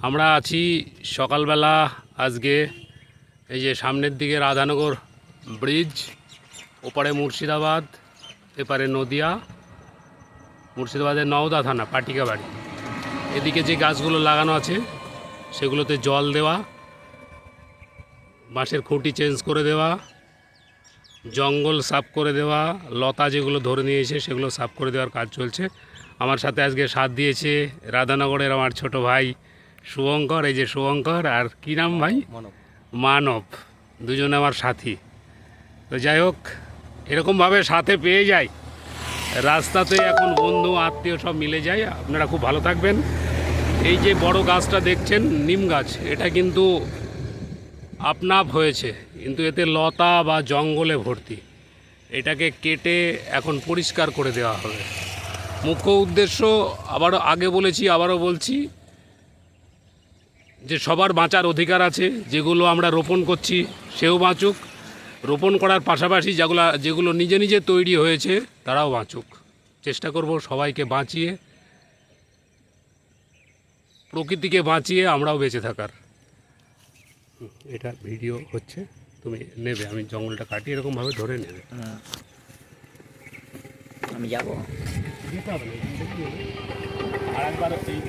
আমরা আছি সকালবেলা আজকে এই যে সামনের দিকে রাধানগর ব্রিজ, ওপারে মুর্শিদাবাদ, এপারে নদিয়া, মুর্শিদাবাদের নওদা থানা পাটিকা বাড়ি। এদিকে যে গাছগুলো লাগানো আছে সেগুলোতে জল দেওয়া, বাঁশের খুঁটি চেঞ্জ করে দেওয়া, জঙ্গল সাফ করে দেওয়া, লতা যেগুলো ধরে নিয়েছে সেগুলো সাফ করে দেওয়ার কাজ চলছে। আমার সাথে আজকে সাথ দিয়েছে রাধানগরের আমার ছোট ভাই শুভঙ্কর। এই যে শুভঙ্কর, আর কী নাম ভাই? মানব। দুজনে আমার সাথী। তো যাই হোক, এরকমভাবে সাথে পেয়ে যাই রাস্তাতে, এখন বন্ধু আত্মীয় সব মিলে যায়। আপনারা খুব ভালো থাকবেন। এই যে বড় গাছটা দেখছেন নিম গাছ, এটা কিন্তু আপনাপ হয়েছে, কিন্তু এতে লতা বা জঙ্গলে ভর্তি। এটাকে কেটে এখন পরিষ্কার করে দেওয়া হবে। মুখ্য উদ্দেশ্য, আবারও আগে বলেছি আবারও বলছি, যে সবার বাঁচার অধিকার আছে। যেগুলো আমরা রোপণ করছি সেও বাঁচুক, রোপণ করার পাশাপাশি যেগুলো নিজে নিজে তৈরি হয়েছে তারাও বাঁচুক। চেষ্টা করব সবাইকে বাঁচিয়ে, প্রকৃতিকে বাঁচিয়ে আমরাও বেঁচে থাকার। এটা ভিডিও হচ্ছে, তুমি নেবে, আমি জঙ্গলটা কাটি এরকমভাবে ধরে নেবে। আমি যাবো। আর একবার এই